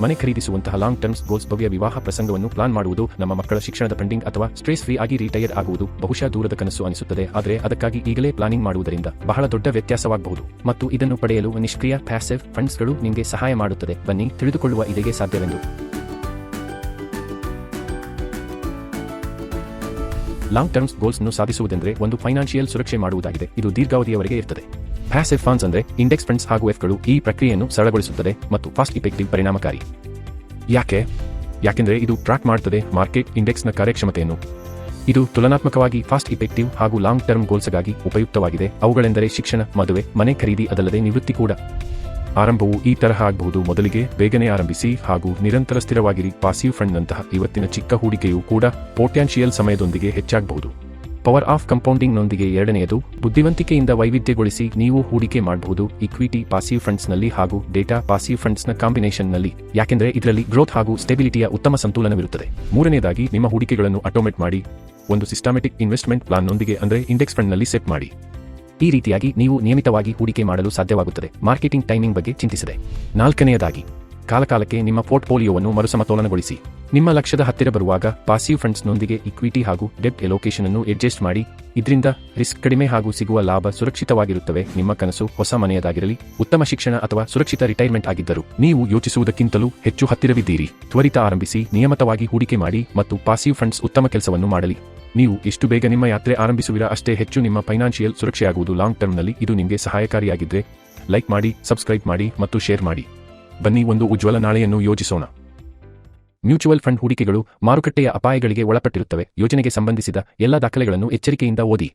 ಮನೆ ಖರೀದಿಸುವಂತಹ long terms goals, ಭವ್ಯ ವಿವಾಹ ಪ್ರಸಂಗವನ್ನು ಪ್ಲಾನ್ ಮಾಡುವುದು, ನಮ್ಮ ಮಕ್ಕಳ ಶಿಕ್ಷಣದ ಫಂಡಿಂಗ್ ಅಥವಾ ಸ್ಟ್ರೆಸ್ ಫ್ರೀ ಆಗಿ ರಿಟೈರ್ ಆಗುವುದು ಬಹುಶಃ ದೂರದ ಕನಸು ಅನಿಸುತ್ತದೆ, ಆದರೆ ಅದಕ್ಕಾಗಿ ಈಗಲೇ ಪ್ಲಾನಿಂಗ್ ಮಾಡುವುದರಿಂದ ಬಹಳ ದೊಡ್ಡ ವ್ಯತ್ಯಾಸವಾಗಬಹುದು. ಮತ್ತು ಇದನ್ನು ಪಡೆಯಲು ನಿಷ್ಕ್ರಿಯ ಪ್ಯಾಸಿವ್ ಫಂಡ್ಸ್ಗಳು ನಿಮಗೆ ಸಹಾಯ ಮಾಡುತ್ತದೆ. ಬನ್ನಿ ತಿಳಿದುಕೊಳ್ಳುವ ಇದಕ್ಕೆ ಸಾಧ್ಯವೆಂದು. ಲಾಂಗ್ ಟರ್ಮ್ಸ್ ಗೋಲ್ಸ್ ಅನ್ನು ಸಾಧಿಸುವುದೆಂದರೆ ಒಂದು ಫೈನಾನ್ಷಿಯಲ್ ಸುರಕ್ಷೆ ಮಾಡುವುದಾಗಿದೆ. ಇದು ದೀರ್ಘಾವಧಿಯವರೆಗೆ ಇರುತ್ತದೆ. ಪ್ಯಾಸಿವ್ ಫಂಡ್ಸ್ ಅಂದರೆ ಇಂಡೆಕ್ಸ್ ಫಂಡ್ಸ್ ಹಾಗೂ ಎಫ್ಗಳು ಈ ಪ್ರಕ್ರಿಯೆಯನ್ನು ಸರಳಗೊಳಿಸುತ್ತದೆ ಮತ್ತು ಫಾಸ್ಟ್ ಇಫೆಕ್ಟಿವ್ ಪರಿಣಾಮಕಾರಿ. ಯಾಕೆಂದರೆ ಇದು ಟ್ರ್ಯಾಕ್ ಮಾಡುತ್ತದೆ ಮಾರ್ಕೆಟ್ ಇಂಡೆಕ್ಸ್ನ ಕಾರ್ಯಕ್ಷಮತೆಯನ್ನು. ಇದು ತುಲನಾತ್ಮಕವಾಗಿ ಫಾಸ್ಟ್ ಇಫೆಕ್ಟಿವ್ ಹಾಗೂ ಲಾಂಗ್ ಟರ್ಮ್ ಗೋಲ್ಸ್ಗಾಗಿ ಉಪಯುಕ್ತವಾಗಿದೆ. ಅವುಗಳೆಂದರೆ ಶಿಕ್ಷಣ, ಮದುವೆ, ಮನೆ ಖರೀದಿ, ಅದಲ್ಲದೆ ನಿವೃತ್ತಿ ಕೂಡ. ಆರಂಭವು ಈ ತರಹ ಆಗಬಹುದು. ಮೊದಲಿಗೆ ಬೇಗನೆ ಆರಂಭಿಸಿ ಹಾಗೂ ನಿರಂತರ ಸ್ಥಿರವಾಗಿರಿ. ಪಾಸಿವ್ ಫಂಡ್ನಂತಹ ಇವತ್ತಿನ ಚಿಕ್ಕ ಹೂಡಿಕೆಯೂ ಕೂಡ ಪೊಟೆನ್ಷಿಯಲ್ ಸಮಯದೊಂದಿಗೆ ಹೆಚ್ಚಾಗಬಹುದು. ಪವರ್ ಆಫ್ ಕಂಪೌಂಡಿಂಗ್ನೊಂದಿಗೆ ಎರಡನೆಯದು, ಬುದ್ಧಿವಂತಿಕೆಯಿಂದ ವೈವಿಧ್ಯಗೊಳಿಸಿ ನೀವು ಹೂಡಿಕೆ ಮಾಡಬಹುದು ಇಕ್ವಿಟಿ ಪಾಸಿವ್ ಫಂಡ್ಸ್ನಲ್ಲಿ ಹಾಗೂ ಡೇಟಾ ಪಾಸಿವ್ ಫಂಡ್ಸ್ನ ಕಾಂಬಿನೇಷನ್ನಲ್ಲಿ, ಯಾಕೆಂದರೆ ಇದರಲ್ಲಿ ಗ್ರೋತ್ ಹಾಗೂ ಸ್ಟೆಬಿಲಿಟಿಯ ಉತ್ತಮ ಸಂತುಲನವಿರುತ್ತದೆ. ಮೂರನೆಯದಾಗಿ, ನಿಮ್ಮ ಹೂಡಿಕೆಗಳನ್ನು ಆಟೋಮೇಟ್ ಮಾಡಿ. ಒಂದು ಸಿಸ್ಟಮ್ಯಾಟಿಕ್ ಇನ್ವೆಸ್ಟ್ಮೆಂಟ್ ಪ್ಲಾನ್ನೊಂದಿಗೆ ಅಂದರೆ ಇಂಡೆಕ್ಸ್ ಫಂಡ್ನಲ್ಲಿ ಸೆಟ್ ಮಾಡಿ. ಈ ರೀತಿಯಾಗಿ ನೀವು ನಿಯಮಿತವಾಗಿ ಹೂಡಿಕೆ ಮಾಡಲು ಸಾಧ್ಯವಾಗುತ್ತದೆ, ಮಾರ್ಕೆಟಿಂಗ್ ಟೈಮಿಂಗ್ ಬಗ್ಗೆ ಚಿಂತಿಸದೆ. ನಾಲ್ಕನೆಯದಾಗಿ, ಕಾಲಕಾಲಕ್ಕೆ ನಿಮ್ಮ ಪೋರ್ಟ್ಫೋಲಿಯೋವನ್ನು ಮರುಸಮತೋಲನಗೊಳಿಸಿ. ನಿಮ್ಮ ಲಕ್ಷ್ಯದ ಹತ್ತಿರ ಬರುವಾಗ ಪಾಸಿವ್ ಫಂಡ್ಸ್ನೊಂದಿಗೆ ಇಕ್ವಿಟಿ ಹಾಗೂ ಡೆಟ್ ಎಲೋಕೇಶನ್ ಅನ್ನು ಅಡ್ಜಸ್ಟ್ ಮಾಡಿ. ಇದರಿಂದ ರಿಸ್ಕ್ ಕಡಿಮೆ ಹಾಗೂ ಸಿಗುವ ಲಾಭ ಸುರಕ್ಷಿತವಾಗಿರುತ್ತವೆ. ನಿಮ್ಮ ಕನಸು ಹೊಸ ಮನೆಯದಾಗಿರಲಿ, ಉತ್ತಮ ಶಿಕ್ಷಣ ಅಥವಾ ಸುರಕ್ಷಿತ ರಿಟೈರ್ಮೆಂಟ್ ಆಗಿದ್ದರೂ ನೀವು ಯೋಚಿಸುವುದಕ್ಕಿಂತಲೂ ಹೆಚ್ಚು ಹತ್ತಿರವಿದ್ದೀರಿ. ತ್ವರಿತ ಆರಂಭಿಸಿ, ನಿಯಮಿತವಾಗಿ ಹೂಡಿಕೆ ಮಾಡಿ ಮತ್ತು ಪಾಸಿವ್ ಫಂಡ್ಸ್ ಉತ್ತಮ ಕೆಲಸವನ್ನು ಮಾಡಲಿ. ನೀವು ಎಷ್ಟು ಬೇಗ ನಿಮ್ಮ ಯಾತ್ರೆ ಆರಂಭಿಸುವಿರಾ ಅಷ್ಟೇ ಹೆಚ್ಚು ನಿಮ್ಮ ಫೈನಾನ್ಷಿಯಲ್ ಸುರಕ್ಷೆಯಾಗುವುದು. ಲಾಂಗ್ ಟರ್ಮ್ನಲ್ಲಿ ಇದು ನಿಮಗೆ ಸಹಾಯಕಾರಿಯಾಗಿದ್ದರೆ ಲೈಕ್ ಮಾಡಿ, ಸಬ್ಸ್ಕ್ರೈಬ್ ಮಾಡಿ ಮತ್ತು ಶೇರ್ ಮಾಡಿ. ಬನ್ನಿ ಒಂದು ಉಜ್ವಲ ನಾಳೆಯನ್ನು ಯೋಜಿಸೋಣ. ಮ್ಯೂಚುವಲ್ ಫಂಡ್ ಹೂಡಿಕೆಗಳು ಮಾರುಕಟ್ಟೆಯ ಅಪಾಯಗಳಿಗೆ ಒಳಪಟ್ಟಿರುತ್ತವೆ. ಯೋಜನೆಗೆ ಸಂಬಂಧಿಸಿದ ಎಲ್ಲ ದಾಖಲೆಗಳನ್ನು ಎಚ್ಚರಿಕೆಯಿಂದ ಓದಿ.